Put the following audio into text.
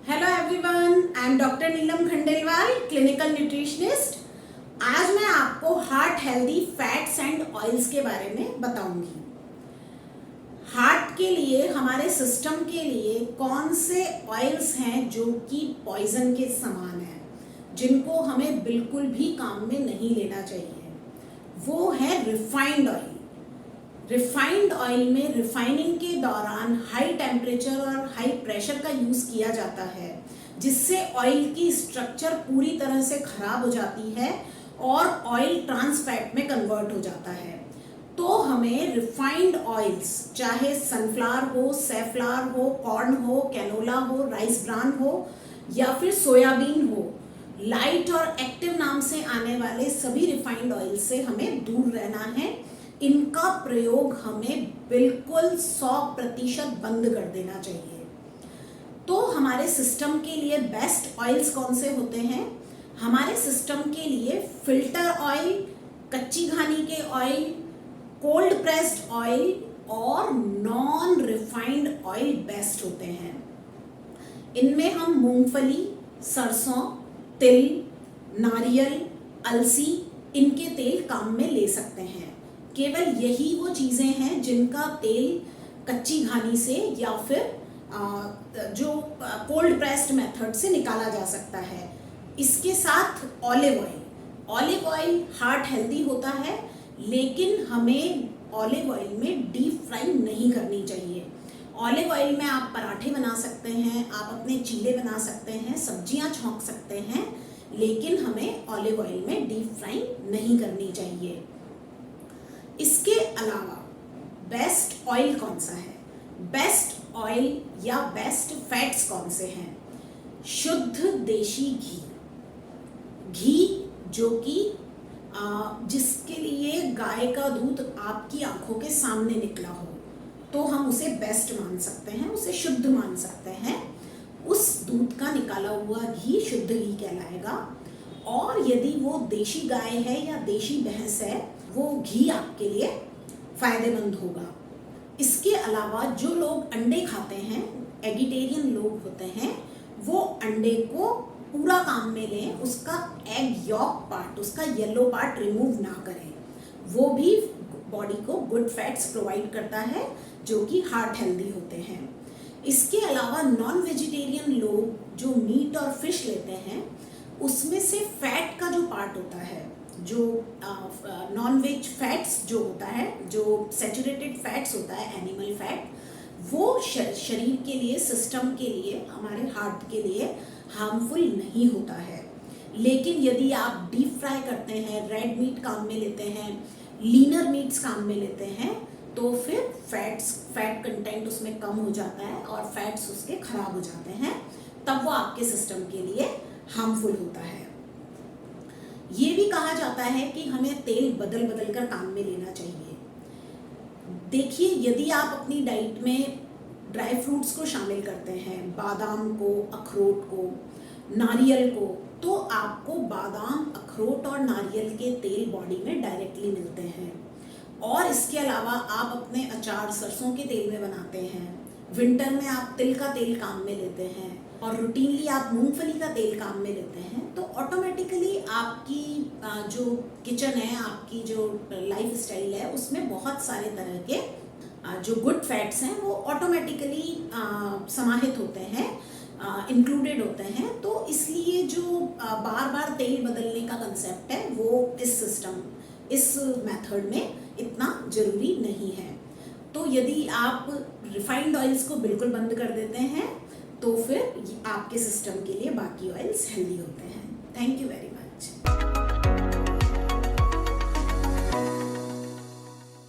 Hello everyone, I am doctor Neelam Khandelwal, clinical nutritionist. आज मैं आपको heart healthy fats and oils के बारे में बताऊंगी। हार्ट के लिए, हमारे सिस्टम के लिए कौन से ऑयल्स हैं जो कि पॉइजन के समान हैं, जिनको हमें बिल्कुल भी काम में नहीं लेना चाहिए। वो है रिफाइंड ऑयल। रिफाइंड ऑयल में रिफाइनिंग के दौरान हाई टेम्परेचर और हाई प्रेशर का यूज़ किया जाता है, जिससे ऑयल की स्ट्रक्चर पूरी तरह से खराब हो जाती है और ऑयल ट्रांस फैट में कन्वर्ट हो जाता है। तो हमें रिफाइंड ऑयल्स, चाहे सनफ्लावर हो, सैफ्लावर हो, कॉर्न हो, कैनोला हो, राइस ब्रान हो या फिर सोयाबीन हो, लाइट और एक्टिव नाम से आने वाले सभी रिफाइंड ऑयल से हमें दूर रहना है। इनका प्रयोग हमें बिल्कुल 100% बंद कर देना चाहिए। तो हमारे सिस्टम के लिए बेस्ट ऑयल्स कौन से होते हैं? हमारे सिस्टम के लिए फिल्टर ऑयल, कच्ची घानी के ऑयल, कोल्ड प्रेस्ड ऑयल और नॉन रिफाइंड ऑयल बेस्ट होते हैं। इनमें हम मूंगफली, सरसों, तिल, नारियल, अलसी, इनके तेल काम में ले सकते हैं। केवल यही वो चीज़ें हैं जिनका तेल कच्ची घानी से या फिर जो कोल्ड प्रेस्ड मेथड से निकाला जा सकता है। इसके साथ ऑलिव ऑयल हार्ट हेल्दी होता है, लेकिन हमें ऑलिव ऑयल में डीप फ्राई नहीं करनी चाहिए। ऑलिव ऑयल में आप पराठे बना सकते हैं, आप अपने चीले बना सकते हैं, सब्जियां छौंक सकते हैं, लेकिन हमें ऑलिव ऑयल में डीप फ्राई नहीं करनी चाहिए। इसके अलावा बेस्ट ऑयल कौन सा है? बेस्ट ऑयल या बेस्ट फैट्स कौन से हैं? शुद्ध देशी घी जो कि जिसके लिए गाय का दूध आपकी आंखों के सामने निकला हो, तो हम उसे बेस्ट मान सकते हैं, उसे शुद्ध मान सकते हैं। उस दूध का निकाला हुआ घी शुद्ध घी कहलाएगा। और यदि वो देशी गाय है या देशी भैंस है, वो घी आपके लिए फायदेमंद होगा। इसके अलावा जो लोग अंडे खाते हैं, एगिटेरियन लोग होते हैं, वो अंडे को पूरा काम में लें, उसका एग यॉक पार्ट, उसका येलो पार्ट रिमूव ना करें। वो भी बॉडी को गुड फैट्स प्रोवाइड करता है जो कि हार्ट हेल्दी होते हैं। इसके अलावा नॉन वेजिटेरियन लोग जो मीट और फिश लेते हैं, उसमें से फैट का जो पार्ट होता है, जो नॉन वेज फैट्स जो होता है, जो सैचुरेटेड फैट्स होता है, एनिमल फैट, वो शरीर के लिए, सिस्टम के लिए, हमारे हार्ट के लिए हार्मफुल नहीं होता है। लेकिन यदि आप डीप फ्राई करते हैं, रेड मीट काम में लेते हैं, लीनर मीट्स काम में लेते हैं, तो फिर फैट कंटेंट उसमें कम हो जाता है और फैट्स उसके खराब हो जाते हैं, तब वो आपके सिस्टम के लिए हार्मफुल होता है। ये भी कहा जाता है कि हमें तेल बदल बदल कर काम में लेना चाहिए। देखिए, यदि आप अपनी डाइट में ड्राई फ्रूट्स को शामिल करते हैं, बादाम को, अखरोट को, नारियल को, तो आपको बादाम, अखरोट और नारियल के तेल बॉडी में डायरेक्टली मिलते हैं। और इसके अलावा आप अपने अचार सरसों के तेल में बनाते हैं, विंटर में आप तिल का तेल काम में लेते हैं और रूटीनली आप मूंगफली का तेल काम में लेते हैं, तो ऑटोमेटिकली आपकी जो किचन है, आपकी जो लाइफ स्टाइल है, उसमें बहुत सारे तरह के जो गुड फैट्स हैं वो ऑटोमेटिकली समाहित होते हैं, इंक्लूडेड होते हैं। तो इसलिए जो बार बार तेल बदलने का कंसेप्ट है, वो इस मेथड में इतना ज़रूरी नहीं है। तो यदि आप रिफाइंड ऑयल्स को बिल्कुल बंद कर देते हैं, तो फिर आपके सिस्टम के लिए बाकी ऑयल्स हेल्दी होते हैं। Thank you very much.